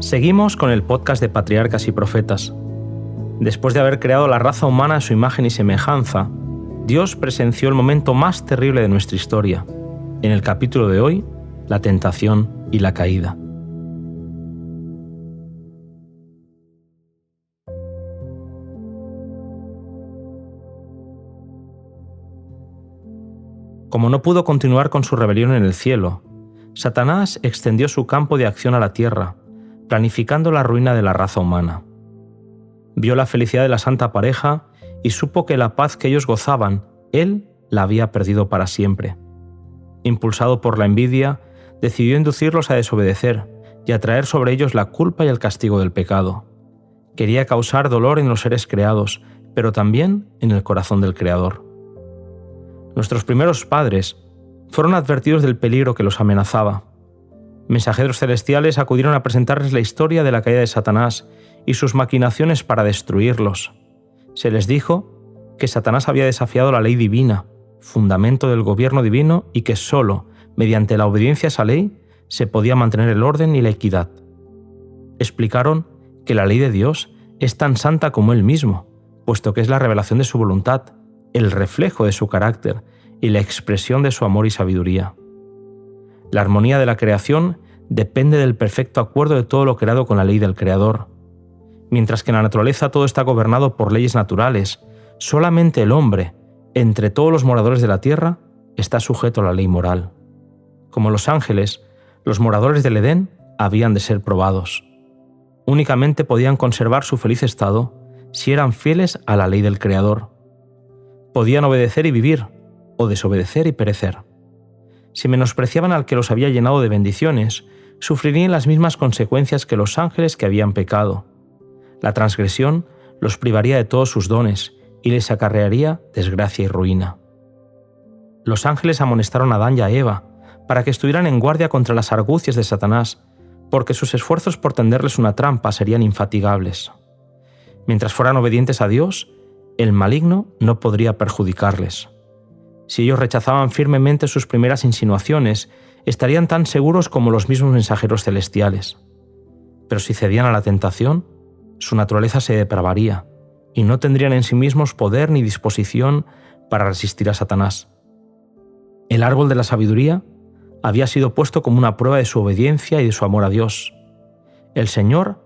Seguimos con el podcast de Patriarcas y Profetas. Después de haber creado la raza humana a su imagen y semejanza, Dios presenció el momento más terrible de nuestra historia. En el capítulo de hoy, la tentación y la caída. Como no pudo continuar con su rebelión en el cielo, Satanás extendió su campo de acción a la tierra, planificando la ruina de la raza humana. Vio la felicidad de la santa pareja y supo que la paz que ellos gozaban, él la había perdido para siempre. Impulsado por la envidia, decidió inducirlos a desobedecer y a traer sobre ellos la culpa y el castigo del pecado. Quería causar dolor en los seres creados, pero también en el corazón del Creador. Nuestros primeros padres fueron advertidos del peligro que los amenazaba. Mensajeros celestiales acudieron a presentarles la historia de la caída de Satanás y sus maquinaciones para destruirlos. Se les dijo que Satanás había desafiado la ley divina, fundamento del gobierno divino, y que solo mediante la obediencia a esa ley se podía mantener el orden y la equidad. Explicaron que la ley de Dios es tan santa como Él mismo, puesto que es la revelación de su voluntad, el reflejo de su carácter y la expresión de su amor y sabiduría. La armonía de la creación depende del perfecto acuerdo de todo lo creado con la ley del Creador. Mientras que en la naturaleza todo está gobernado por leyes naturales, solamente el hombre, entre todos los moradores de la tierra, está sujeto a la ley moral. Como los ángeles, los moradores del Edén habían de ser probados. Únicamente podían conservar su feliz estado si eran fieles a la ley del Creador. Podían obedecer y vivir, o desobedecer y perecer. Si menospreciaban al que los había llenado de bendiciones, sufrirían las mismas consecuencias que los ángeles que habían pecado. La transgresión los privaría de todos sus dones y les acarrearía desgracia y ruina. Los ángeles amonestaron a Adán y a Eva para que estuvieran en guardia contra las argucias de Satanás, porque sus esfuerzos por tenderles una trampa serían infatigables. Mientras fueran obedientes a Dios, el maligno no podría perjudicarles. Si ellos rechazaban firmemente sus primeras insinuaciones, estarían tan seguros como los mismos mensajeros celestiales. Pero si cedían a la tentación, su naturaleza se depravaría y no tendrían en sí mismos poder ni disposición para resistir a Satanás. El árbol de la sabiduría había sido puesto como una prueba de su obediencia y de su amor a Dios. El Señor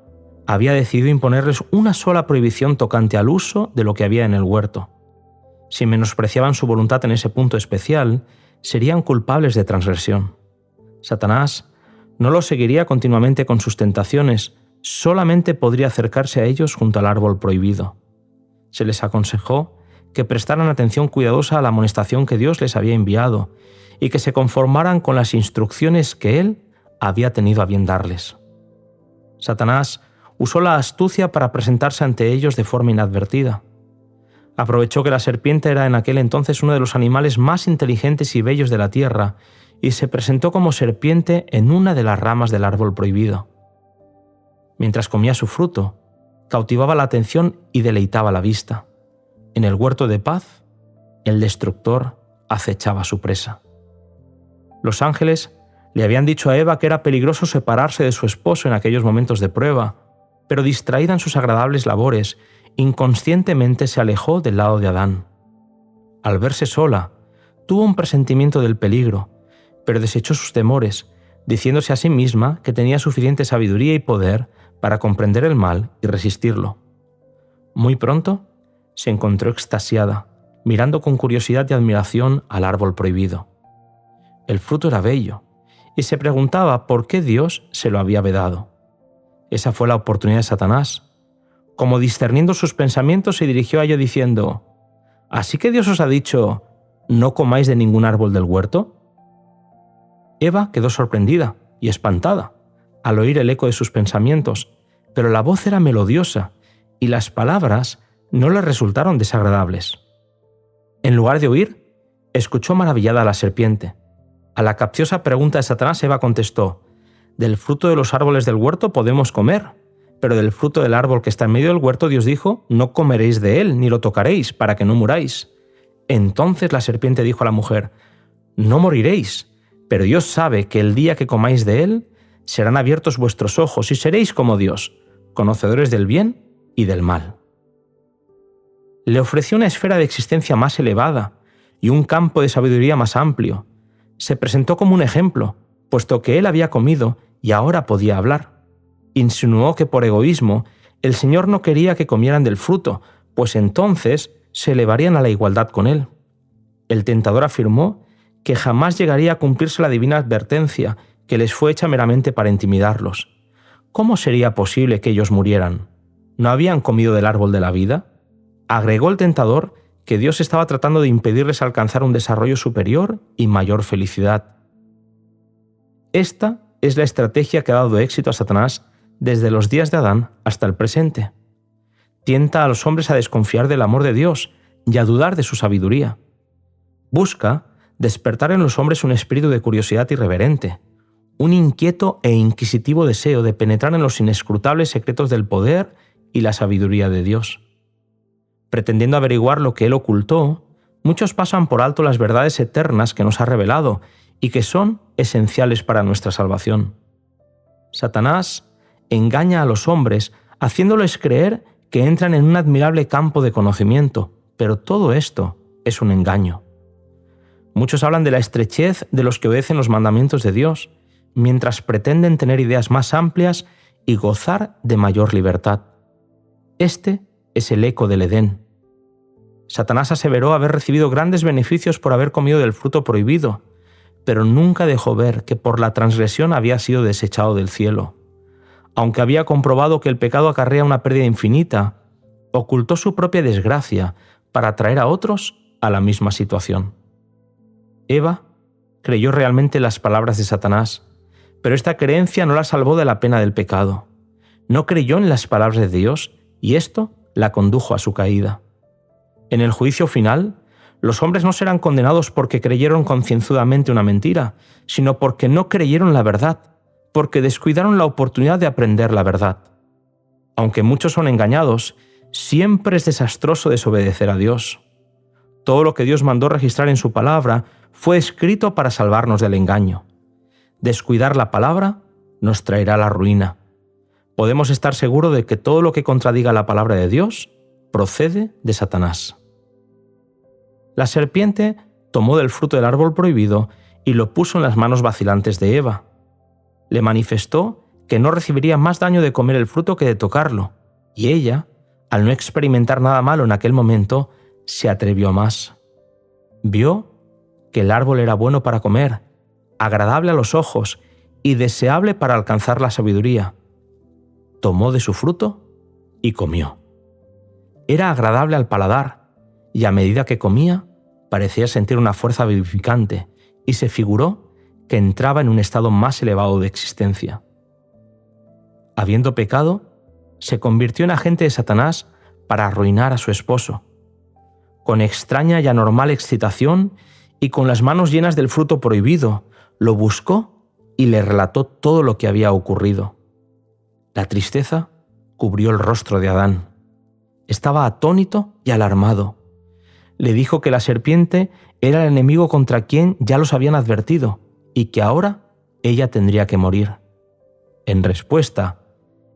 había decidido imponerles una sola prohibición tocante al uso de lo que había en el huerto. Si menospreciaban su voluntad en ese punto especial, serían culpables de transgresión. Satanás no los seguiría continuamente con sus tentaciones, solamente podría acercarse a ellos junto al árbol prohibido. Se les aconsejó que prestaran atención cuidadosa a la amonestación que Dios les había enviado y que se conformaran con las instrucciones que Él había tenido a bien darles. Satanás usó la astucia para presentarse ante ellos de forma inadvertida. Aprovechó que la serpiente era en aquel entonces uno de los animales más inteligentes y bellos de la tierra y se presentó como serpiente en una de las ramas del árbol prohibido. Mientras comía su fruto, cautivaba la atención y deleitaba la vista. En el huerto de paz, el destructor acechaba a su presa. Los ángeles le habían dicho a Eva que era peligroso separarse de su esposo en aquellos momentos de prueba, pero distraída en sus agradables labores, inconscientemente se alejó del lado de Adán. Al verse sola, tuvo un presentimiento del peligro, pero desechó sus temores, diciéndose a sí misma que tenía suficiente sabiduría y poder para comprender el mal y resistirlo. Muy pronto, se encontró extasiada, mirando con curiosidad y admiración al árbol prohibido. El fruto era bello, y se preguntaba por qué Dios se lo había vedado. Esa fue la oportunidad de Satanás. Como discerniendo sus pensamientos, se dirigió a ello diciendo: ¿Así que Dios os ha dicho, no comáis de ningún árbol del huerto? Eva quedó sorprendida y espantada al oír el eco de sus pensamientos, pero la voz era melodiosa y las palabras no le resultaron desagradables. En lugar de huir, escuchó maravillada a la serpiente. A la capciosa pregunta de Satanás, Eva contestó: «Del fruto de los árboles del huerto podemos comer, pero del fruto del árbol que está en medio del huerto Dios dijo, no comeréis de él ni lo tocaréis, para que no muráis». Entonces la serpiente dijo a la mujer: «No moriréis, pero Dios sabe que el día que comáis de él, serán abiertos vuestros ojos y seréis como Dios, conocedores del bien y del mal. Le ofreció una esfera de existencia más elevada y un campo de sabiduría más amplio. Se presentó como un ejemplo, puesto que él había comido y ahora podía hablar. Insinuó que por egoísmo el Señor no quería que comieran del fruto, pues entonces se elevarían a la igualdad con él. El tentador afirmó que jamás llegaría a cumplirse la divina advertencia que les fue hecha meramente para intimidarlos. ¿Cómo sería posible que ellos murieran? ¿No habían comido del árbol de la vida? Agregó el tentador que Dios estaba tratando de impedirles alcanzar un desarrollo superior y mayor felicidad. Esta es la estrategia que ha dado éxito a Satanás desde los días de Adán hasta el presente. Tienta a los hombres a desconfiar del amor de Dios y a dudar de su sabiduría. Busca despertar en los hombres un espíritu de curiosidad irreverente, un inquieto e inquisitivo deseo de penetrar en los inescrutables secretos del poder y la sabiduría de Dios. Pretendiendo averiguar lo que Él ocultó, muchos pasan por alto las verdades eternas que nos ha revelado y que son esenciales para nuestra salvación. Satanás engaña a los hombres haciéndoles creer que entran en un admirable campo de conocimiento, pero todo esto es un engaño. Muchos hablan de la estrechez de los que obedecen los mandamientos de Dios, mientras pretenden tener ideas más amplias y gozar de mayor libertad. Este es el eco del Edén. Satanás aseveró haber recibido grandes beneficios por haber comido del fruto prohibido, pero nunca dejó ver que por la transgresión había sido desechado del cielo. Aunque había comprobado que el pecado acarrea una pérdida infinita, ocultó su propia desgracia para atraer a otros a la misma situación. Eva creyó realmente las palabras de Satanás, pero esta creencia no la salvó de la pena del pecado. No creyó en las palabras de Dios y esto la condujo a su caída. En el juicio final, los hombres no serán condenados porque creyeron concienzudamente una mentira, sino porque no creyeron la verdad, porque descuidaron la oportunidad de aprender la verdad. Aunque muchos son engañados, siempre es desastroso desobedecer a Dios. Todo lo que Dios mandó registrar en su palabra fue escrito para salvarnos del engaño. Descuidar la palabra nos traerá la ruina. Podemos estar seguros de que todo lo que contradiga la palabra de Dios procede de Satanás. La serpiente tomó del fruto del árbol prohibido y lo puso en las manos vacilantes de Eva. Le manifestó que no recibiría más daño de comer el fruto que de tocarlo, y ella, al no experimentar nada malo en aquel momento, se atrevió más. Vio que el árbol era bueno para comer, agradable a los ojos y deseable para alcanzar la sabiduría. Tomó de su fruto y comió. Era agradable al paladar, y a medida que comía, parecía sentir una fuerza vivificante, y se figuró que entraba en un estado más elevado de existencia. Habiendo pecado, se convirtió en agente de Satanás para arruinar a su esposo. Con extraña y anormal excitación, y con las manos llenas del fruto prohibido, lo buscó y le relató todo lo que había ocurrido. La tristeza cubrió el rostro de Adán. Estaba atónito y alarmado. Le dijo que la serpiente era el enemigo contra quien ya los habían advertido y que ahora ella tendría que morir. En respuesta,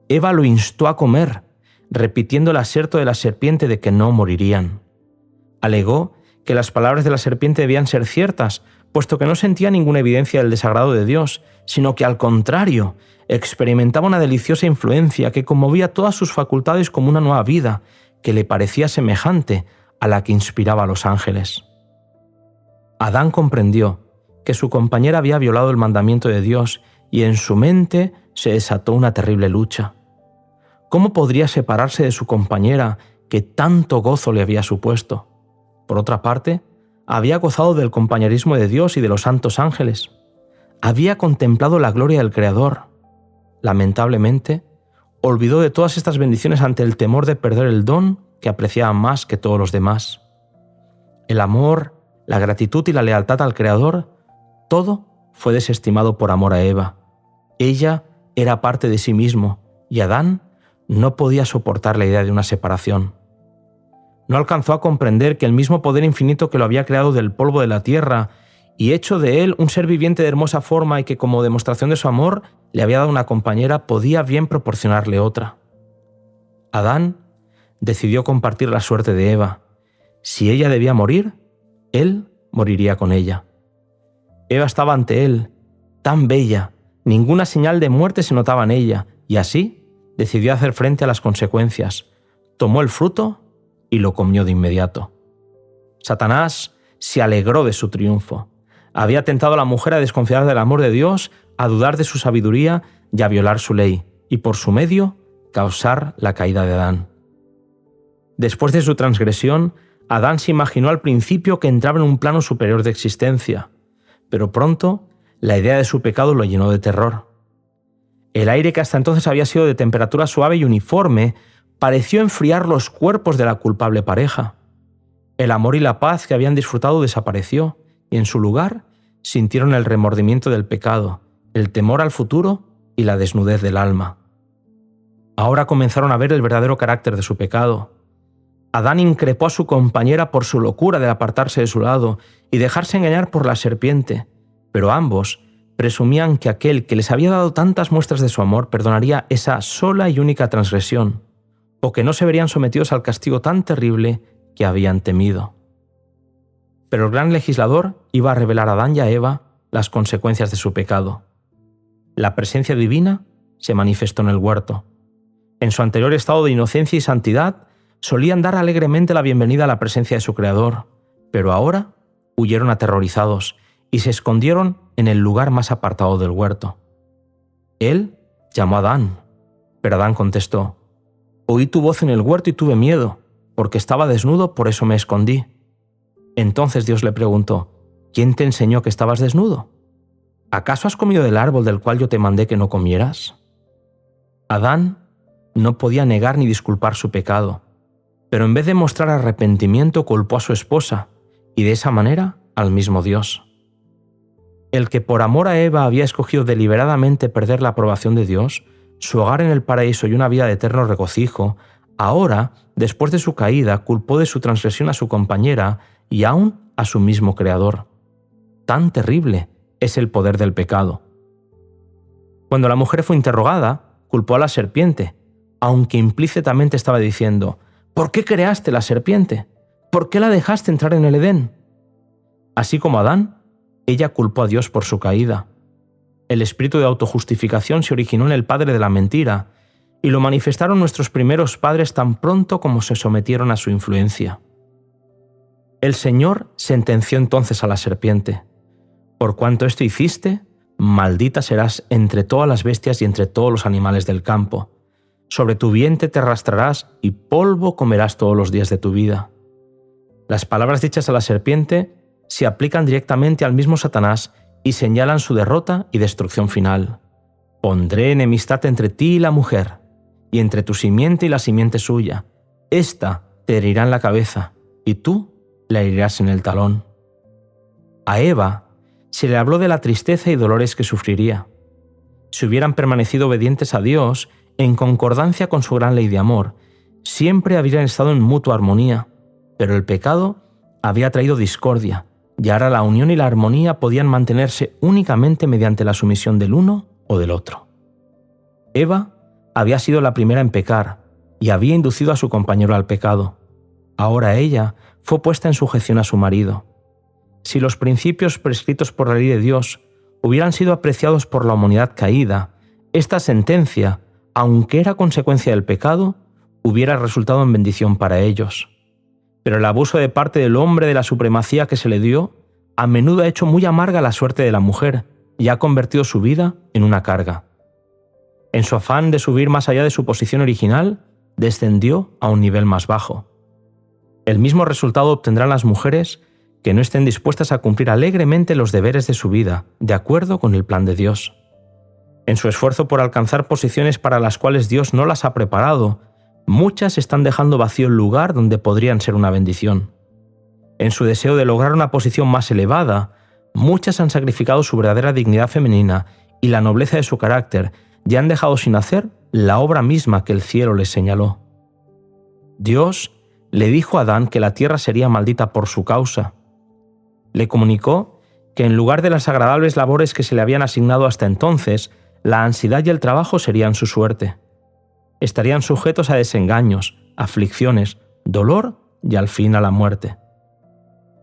Eva lo instó a comer, repitiendo el aserto de la serpiente de que no morirían. Alegó que las palabras de la serpiente debían ser ciertas, puesto que no sentía ninguna evidencia del desagrado de Dios, sino que al contrario, experimentaba una deliciosa influencia que conmovía todas sus facultades como una nueva vida, que le parecía semejante a la que inspiraba a los ángeles. Adán comprendió que su compañera había violado el mandamiento de Dios y en su mente se desató una terrible lucha. ¿Cómo podría separarse de su compañera que tanto gozo le había supuesto? Por otra parte, había gozado del compañerismo de Dios y de los santos ángeles. Había contemplado la gloria del Creador. Lamentablemente, olvidó de todas estas bendiciones ante el temor de perder el don que apreciaba más que todos los demás. El amor, la gratitud y la lealtad al Creador, todo fue desestimado por amor a Eva. Ella era parte de sí mismo y Adán no podía soportar la idea de una separación. No alcanzó a comprender que el mismo poder infinito que lo había creado del polvo de la tierra y hecho de él un ser viviente de hermosa forma y que como demostración de su amor le había dado una compañera, podía bien proporcionarle otra. Adán decidió compartir la suerte de Eva. Si ella debía morir, él moriría con ella. Eva estaba ante él, tan bella, ninguna señal de muerte se notaba en ella, y así decidió hacer frente a las consecuencias. Tomó el fruto y lo comió de inmediato. Satanás se alegró de su triunfo. Había tentado a la mujer a desconfiar del amor de Dios, a dudar de su sabiduría y a violar su ley, y por su medio causar la caída de Adán. Después de su transgresión, Adán se imaginó al principio que entraba en un plano superior de existencia, pero pronto la idea de su pecado lo llenó de terror. El aire que hasta entonces había sido de temperatura suave y uniforme pareció enfriar los cuerpos de la culpable pareja. El amor y la paz que habían disfrutado desapareció, y en su lugar sintieron el remordimiento del pecado, el temor al futuro y la desnudez del alma. Ahora comenzaron a ver el verdadero carácter de su pecado. Adán increpó a su compañera por su locura de apartarse de su lado y dejarse engañar por la serpiente, pero ambos presumían que aquel que les había dado tantas muestras de su amor perdonaría esa sola y única transgresión, o que no se verían sometidos al castigo tan terrible que habían temido. Pero el gran legislador iba a revelar a Adán y a Eva las consecuencias de su pecado. La presencia divina se manifestó en el huerto. En su anterior estado de inocencia y santidad, solían dar alegremente la bienvenida a la presencia de su Creador, pero ahora huyeron aterrorizados y se escondieron en el lugar más apartado del huerto. Él llamó a Adán, pero Adán contestó: «Oí tu voz en el huerto y tuve miedo, porque estaba desnudo, por eso me escondí». Entonces Dios le preguntó: «¿Quién te enseñó que estabas desnudo? ¿Acaso has comido del árbol del cual yo te mandé que no comieras?». Adán no podía negar ni disculpar su pecado, pero en vez de mostrar arrepentimiento culpó a su esposa y de esa manera al mismo Dios. El que por amor a Eva había escogido deliberadamente perder la aprobación de Dios, su hogar en el paraíso y una vida de eterno regocijo, ahora, después de su caída, culpó de su transgresión a su compañera y aún a su mismo Creador. Tan terrible es el poder del pecado. Cuando la mujer fue interrogada, culpó a la serpiente, aunque implícitamente estaba diciendo: «¿Por qué creaste la serpiente? ¿Por qué la dejaste entrar en el Edén?». Así como Adán, ella culpó a Dios por su caída. El espíritu de autojustificación se originó en el padre de la mentira, y lo manifestaron nuestros primeros padres tan pronto como se sometieron a su influencia. El Señor sentenció entonces a la serpiente: «Por cuanto esto hiciste, maldita serás entre todas las bestias y entre todos los animales del campo. Sobre tu vientre te arrastrarás y polvo comerás todos los días de tu vida». Las palabras dichas a la serpiente se aplican directamente al mismo Satanás y señalan su derrota y destrucción final. «Pondré enemistad entre ti y la mujer, y entre tu simiente y la simiente suya. Esta te herirá en la cabeza, y tú la herirás en el talón». A Eva se le habló de la tristeza y dolores que sufriría. Si hubieran permanecido obedientes a Dios, en concordancia con su gran ley de amor, siempre habrían estado en mutua armonía, pero el pecado había traído discordia, y ahora la unión y la armonía podían mantenerse únicamente mediante la sumisión del uno o del otro. Eva había sido la primera en pecar y había inducido a su compañero al pecado. Ahora ella fue puesta en sujeción a su marido. Si los principios prescritos por la ley de Dios hubieran sido apreciados por la humanidad caída, esta sentencia, aunque era consecuencia del pecado, hubiera resultado en bendición para ellos. Pero el abuso de parte del hombre de la supremacía que se le dio, a menudo ha hecho muy amarga la suerte de la mujer y ha convertido su vida en una carga. En su afán de subir más allá de su posición original, descendió a un nivel más bajo. El mismo resultado obtendrán las mujeres que no estén dispuestas a cumplir alegremente los deberes de su vida, de acuerdo con el plan de Dios. En su esfuerzo por alcanzar posiciones para las cuales Dios no las ha preparado, muchas están dejando vacío el lugar donde podrían ser una bendición. En su deseo de lograr una posición más elevada, muchas han sacrificado su verdadera dignidad femenina y la nobleza de su carácter y han dejado sin hacer la obra misma que el cielo les señaló. Dios le dijo a Adán que la tierra sería maldita por su causa. Le comunicó que en lugar de las agradables labores que se le habían asignado hasta entonces, la ansiedad y el trabajo serían su suerte. Estarían sujetos a desengaños, aflicciones, dolor y al fin a la muerte.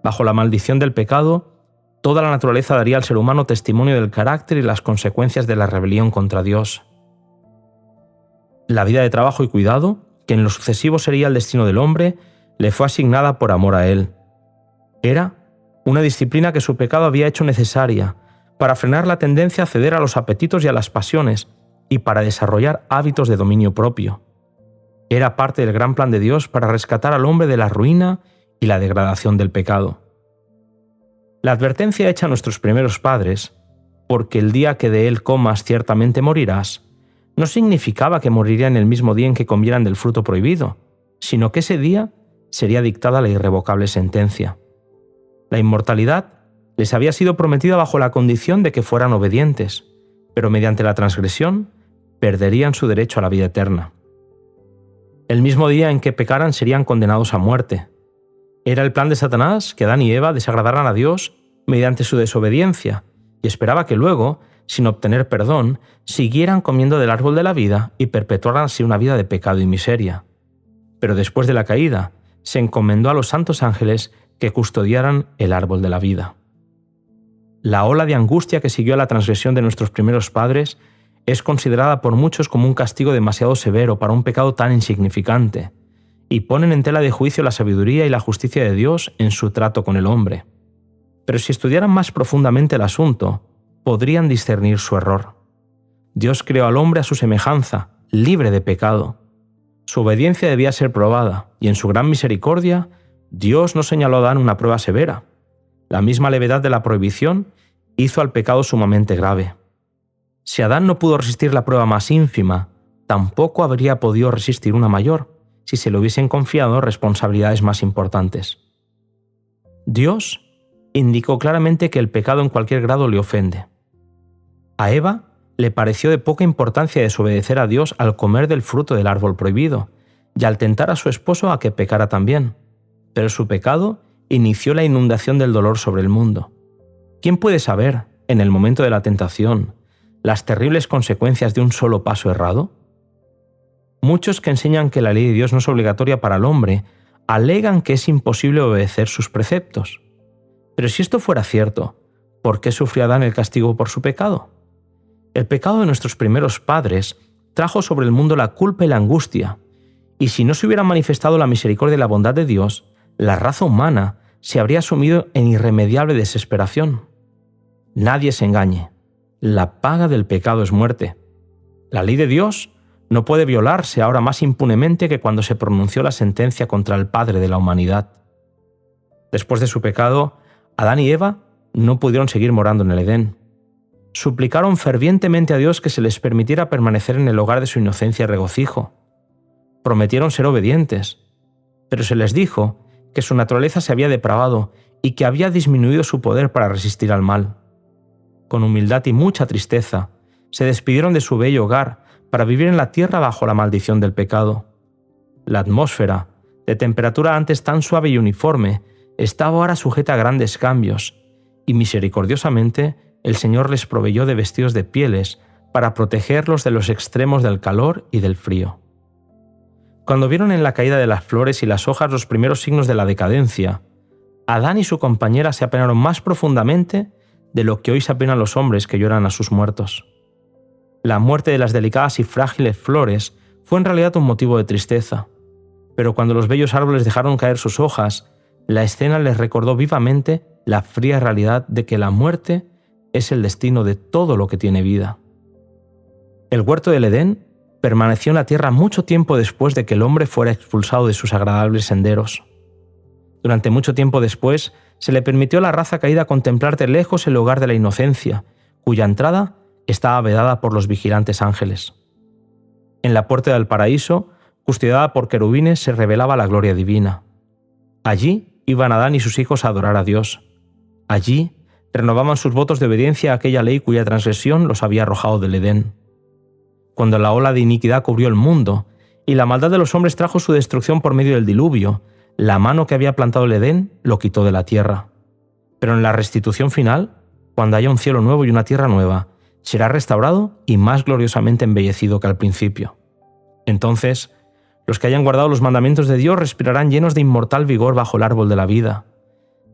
Bajo la maldición del pecado, toda la naturaleza daría al ser humano testimonio del carácter y las consecuencias de la rebelión contra Dios. La vida de trabajo y cuidado, que en lo sucesivo sería el destino del hombre, le fue asignada por amor a él. Era una disciplina que su pecado había hecho necesaria para frenar la tendencia a ceder a los apetitos y a las pasiones y para desarrollar hábitos de dominio propio. Era parte del gran plan de Dios para rescatar al hombre de la ruina y la degradación del pecado. La advertencia hecha a nuestros primeros padres, porque el día que de él comas ciertamente morirás, no significaba que morirían el mismo día en que comieran del fruto prohibido, sino que ese día sería dictada la irrevocable sentencia. La inmortalidad les había sido prometida bajo la condición de que fueran obedientes, pero mediante la transgresión perderían su derecho a la vida eterna. El mismo día en que pecaran serían condenados a muerte. Era el plan de Satanás que Adán y Eva desagradaran a Dios mediante su desobediencia, y esperaba que luego, sin obtener perdón, siguieran comiendo del árbol de la vida y perpetuaran así una vida de pecado y miseria. Pero después de la caída, se encomendó a los santos ángeles que custodiaran el árbol de la vida. La ola de angustia que siguió a la transgresión de nuestros primeros padres es considerada por muchos como un castigo demasiado severo para un pecado tan insignificante, y ponen en tela de juicio la sabiduría y la justicia de Dios en su trato con el hombre. Pero si estudiaran más profundamente el asunto, podrían discernir su error. Dios creó al hombre a su semejanza, libre de pecado. Su obediencia debía ser probada, y en su gran misericordia, Dios no señaló a Adán una prueba severa. La misma levedad de la prohibición hizo al pecado sumamente grave. Si Adán no pudo resistir la prueba más ínfima, tampoco habría podido resistir una mayor, si se le hubiesen confiado responsabilidades más importantes. Dios indicó claramente que el pecado en cualquier grado le ofende. A Eva le pareció de poca importancia desobedecer a Dios al comer del fruto del árbol prohibido, y al tentar a su esposo a que pecara también. Pero su pecado inició la inundación del dolor sobre el mundo. ¿Quién puede saber, en el momento de la tentación, las terribles consecuencias de un solo paso errado? Muchos que enseñan que la ley de Dios no es obligatoria para el hombre, alegan que es imposible obedecer sus preceptos. Pero si esto fuera cierto, ¿por qué sufrió Adán el castigo por su pecado? El pecado de nuestros primeros padres trajo sobre el mundo la culpa y la angustia, y si no se hubiera manifestado la misericordia y la bondad de Dios, la raza humana se habría sumido en irremediable desesperación. Nadie se engañe. La paga del pecado es muerte. La ley de Dios no puede violarse ahora más impunemente que cuando se pronunció la sentencia contra el padre de la humanidad. Después de su pecado, Adán y Eva no pudieron seguir morando en el Edén. Suplicaron fervientemente a Dios que se les permitiera permanecer en el hogar de su inocencia y regocijo. Prometieron ser obedientes, pero se les dijo que su naturaleza se había depravado y que había disminuido su poder para resistir al mal. Con humildad y mucha tristeza, se despidieron de su bello hogar para vivir en la tierra bajo la maldición del pecado. La atmósfera, de temperatura antes tan suave y uniforme, estaba ahora sujeta a grandes cambios, y misericordiosamente el Señor les proveyó de vestidos de pieles para protegerlos de los extremos del calor y del frío. Cuando vieron en la caída de las flores y las hojas los primeros signos de la decadencia, Adán y su compañera se apenaron más profundamente de lo que hoy se apenan los hombres que lloran a sus muertos. La muerte de las delicadas y frágiles flores fue en realidad un motivo de tristeza, pero cuando los bellos árboles dejaron caer sus hojas, la escena les recordó vivamente la fría realidad de que la muerte es el destino de todo lo que tiene vida. El huerto del Edén permaneció en la tierra mucho tiempo después de que el hombre fuera expulsado de sus agradables senderos. Durante mucho tiempo después, se le permitió a la raza caída contemplar de lejos el hogar de la inocencia, cuya entrada estaba vedada por los vigilantes ángeles. En la puerta del paraíso, custodiada por querubines, se revelaba la gloria divina. Allí iban Adán y sus hijos a adorar a Dios. Allí renovaban sus votos de obediencia a aquella ley cuya transgresión los había arrojado del Edén. Cuando la ola de iniquidad cubrió el mundo y la maldad de los hombres trajo su destrucción por medio del diluvio, la mano que había plantado el Edén lo quitó de la tierra. Pero en la restitución final, cuando haya un cielo nuevo y una tierra nueva, será restaurado y más gloriosamente embellecido que al principio. Entonces, los que hayan guardado los mandamientos de Dios respirarán llenos de inmortal vigor bajo el árbol de la vida.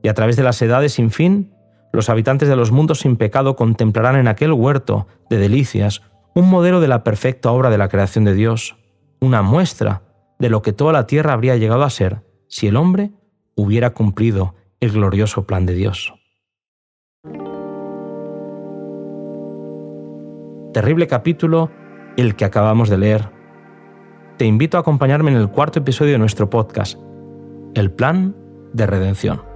Y a través de las edades sin fin, los habitantes de los mundos sin pecado contemplarán en aquel huerto de delicias un modelo de la perfecta obra de la creación de Dios, una muestra de lo que toda la tierra habría llegado a ser si el hombre hubiera cumplido el glorioso plan de Dios. Terrible capítulo el que acabamos de leer. Te invito a acompañarme en el 4º episodio de nuestro podcast, El Plan de Redención.